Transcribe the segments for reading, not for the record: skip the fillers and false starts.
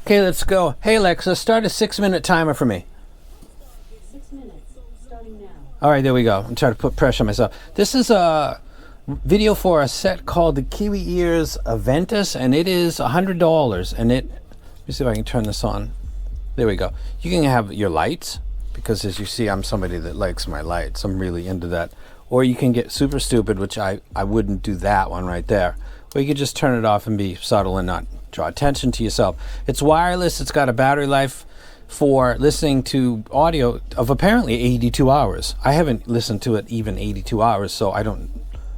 Okay, let's go. Hey Alexa, start a 6-minute timer for me. 6 minutes, starting now. All right, there we go. I'm trying to put pressure on myself. This is a video for a set called the Kiwi Ears Aventus, and it is $100. And let me see if I can turn this on. There we go. You can have your lights, because as you see, I'm somebody that likes my lights. I'm really into that. Or you can get super stupid, which I wouldn't do that one right there. Or you can just turn it off and be subtle and not draw attention to yourself. It's wireless. It's got a battery life for listening to audio of apparently 82 hours. I haven't listened to it even 82 hours, so I don't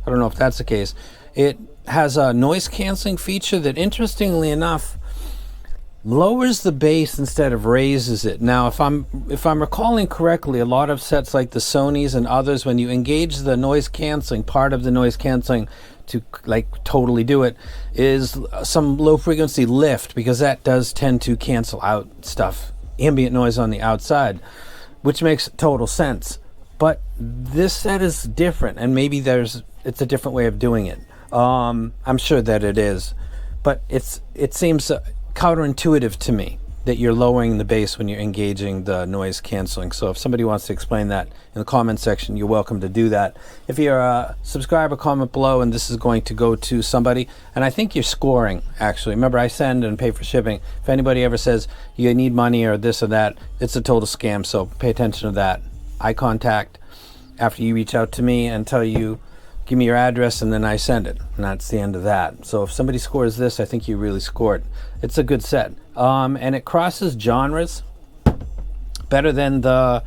know if that's the case. It has a noise canceling feature that, interestingly enough, lowers the bass instead of raises it. Now, if I'm recalling correctly, a lot of sets like the Sonys and others, when you engage the noise canceling, part of the noise canceling to like totally do it is some low frequency lift, because that does tend to cancel out stuff, ambient noise on the outside, which makes total sense. But this set is different, and maybe it's a different way of doing it. I'm sure that it is, but it seems counterintuitive to me that you're lowering the bass when you're engaging the noise canceling. So if somebody wants to explain that in the comment section, you're welcome to do that. If you're a subscriber, comment below, and this is going to go to somebody. And I think you're scoring, actually. Remember, I send and pay for shipping. If anybody ever says you need money or this or that, it's a total scam, so pay attention to that. Eye contact after you reach out to me and tell you, give me your address, and then I send it, and that's the end of that. So if somebody scores this, I think you really scored. It's a good set, and it crosses genres better than the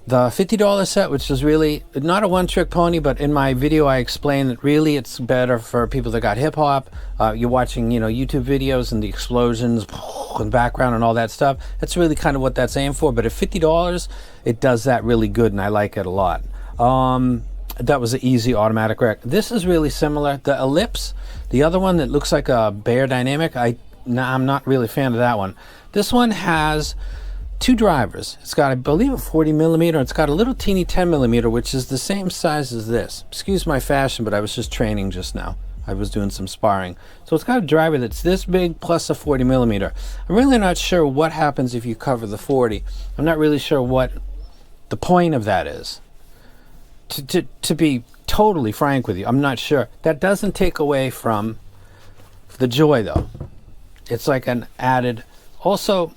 $50 set, which is really not a one-trick pony. But in my video, I explain that really it's better for people that got hip hop. You're watching, YouTube videos and the explosions in the background and all that stuff. That's really kind of what that's aimed for. But at $50, it does that really good, and I like it a lot. That was an easy automatic rec. This is really similar. The Ellipse, the other one that looks like a Bear Dynamic, I'm not really a fan of that one. This one has two drivers. It's got, I believe, a 40 millimeter. It's got a little teeny 10 millimeter, which is the same size as this. Excuse my fashion, but I was just training just now. I was doing some sparring. So it's got a driver that's this big plus a 40 millimeter. I'm really not sure what happens if you cover the 40. I'm not really sure what the point of that is. To be totally frank with you, I'm not sure. That doesn't take away from the joy, though. It's like an added. Also,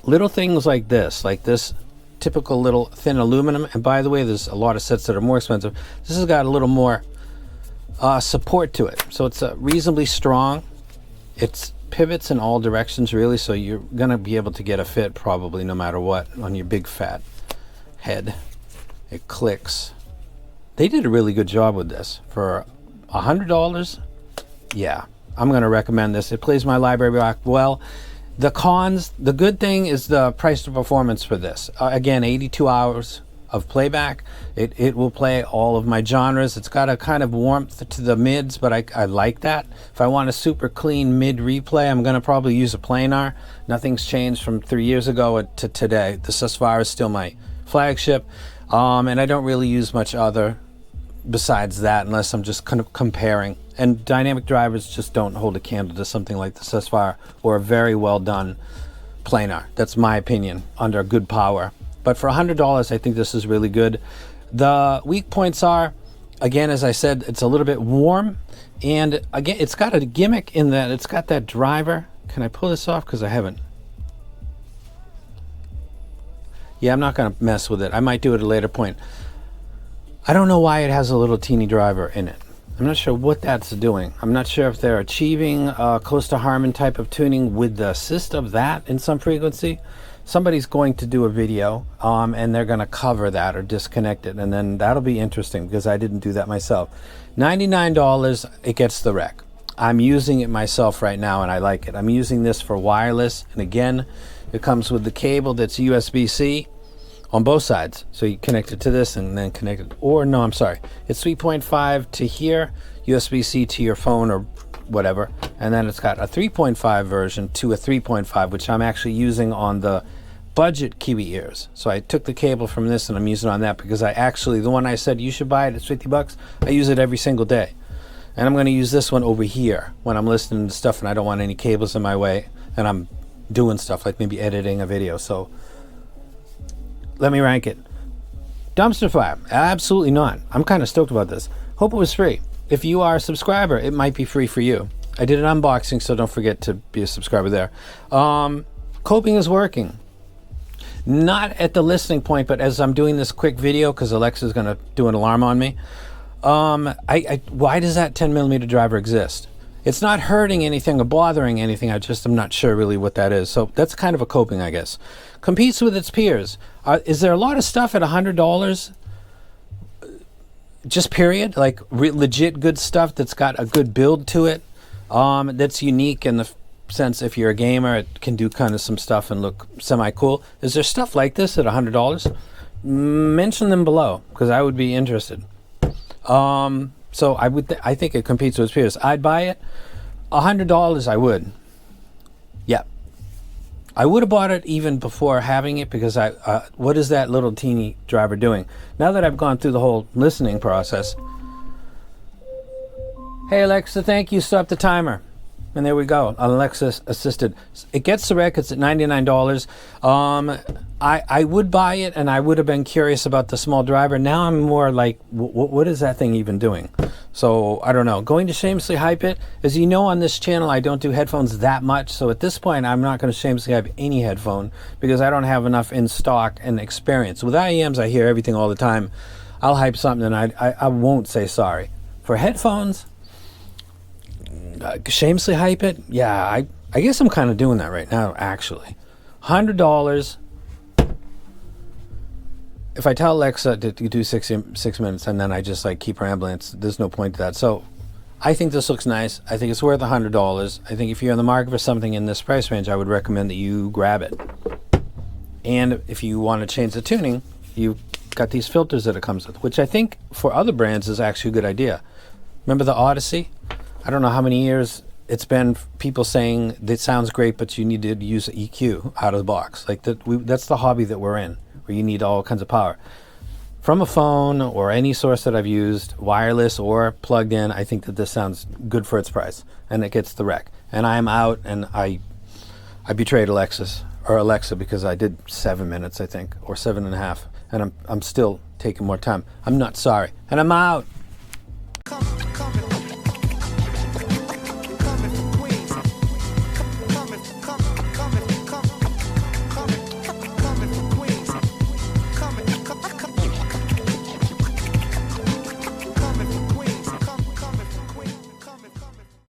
little things like this typical little thin aluminum. And by the way, there's a lot of sets that are more expensive. This has got a little more support to it, so it's reasonably strong. It's pivots in all directions, really, so you're gonna be able to get a fit probably no matter what on your big fat head. It clicks. They did a really good job with this for $100. Yeah, I'm going to recommend this. It plays my library back well. The cons, the good thing is the price to performance for this. Again, 82 hours of playback. It will play all of my genres. It's got a kind of warmth to the mids, but I like that. If I want a super clean mid replay, I'm going to probably use a planar. Nothing's changed from 3 years ago to today. The Susvara is still my flagship. And I don't really use much other besides that, unless I'm just kind of comparing. And dynamic drivers just don't hold a candle to something like the Susvara or a very well done planar. That's my opinion, under good power. But for $100, I think this is really good. The weak points are, again, as I said, it's a little bit warm, and again, it's got a gimmick in that it's got that driver. Can I pull this off? Because I haven't. Yeah, I'm not going to mess with it. I might do it at a later point. I don't know why it has a little teeny driver in it. I'm not sure what that's doing. I'm not sure if they're achieving close to Harman type of tuning with the assist of that in some frequency. Somebody's going to do a video and they're going to cover that or disconnect it, and then that'll be interesting because I didn't do that myself. $99, it gets the rec. I'm using it myself right now and I like it. I'm using this for wireless, and again, it comes with the cable that's USB-C on both sides. So you connect it to this and then connect it, or no, I'm sorry. It's 3.5 to here, USB-C to your phone or whatever. And then it's got a 3.5 version to a 3.5, which I'm actually using on the budget Kiwi ears. So I took the cable from this and I'm using it on that because I actually, the one I said you should buy it, it's 50 bucks. I use it every single day. And I'm going to use this one over here when I'm listening to stuff and I don't want any cables in my way and I'm doing stuff, like maybe editing a video. So let me rank it. Dumpster fire, absolutely not. I'm kind of stoked about this. Hope it was free. If you are a subscriber, it might be free for you. I did an unboxing, so don't forget to be a subscriber there. Coping is working. Not at the listening point, but as I'm doing this quick video, because Alexa's going to do an alarm on me. Why does that 10mm driver exist? It's not hurting anything or bothering anything. I'm not sure really what that is. So that's kind of a coping, I guess. Competes with its peers. Is there a lot of stuff at $100? Just period? Like legit good stuff that's got a good build to it? That's unique in the sense if you're a gamer, it can do kind of some stuff and look semi-cool. Is there stuff like this at $100? Mention them below, because I would be interested. So I think it competes with its peers. I'd buy it. $100 I would. Yeah. I would have bought it even before having it, because what is that little teeny driver doing? Now that I've gone through the whole listening process. Hey Alexa, thank you, stop the timer. And there we go, Alexa assisted. It gets the records at $99. I would buy it, and I would have been curious about the small driver. Now I'm more like, what is that thing even doing? So I don't know. Going to shamelessly hype it. As you know, on this channel, I don't do headphones that much. So at this point, I'm not going to shamelessly hype any headphone, because I don't have enough in stock and experience. With IEMs, I hear everything all the time. I'll hype something, and I won't say sorry. For headphones, shamelessly hype it. Yeah, I guess I'm kind of doing that right now, actually. $100. If I tell Alexa to do 6 minutes and then I just like keep rambling, there's no point to that. So I think this looks nice. I think it's worth $100. I think if you're in the market for something in this price range, I would recommend that you grab it. And if you want to change the tuning, you've got these filters that it comes with, which I think for other brands is actually a good idea. Remember the Odyssey? I don't know how many years it's been people saying that sounds great, but you need to use EQ out of the box. Like that's the hobby that we're in, where you need all kinds of power. From a phone or any source that I've used, wireless or plugged in, I think that this sounds good for its price, and it gets the rec. And I'm out, and I betrayed Alexa, because I did 7 minutes, I think, or 7.5, and I'm still taking more time. I'm not sorry, and I'm out.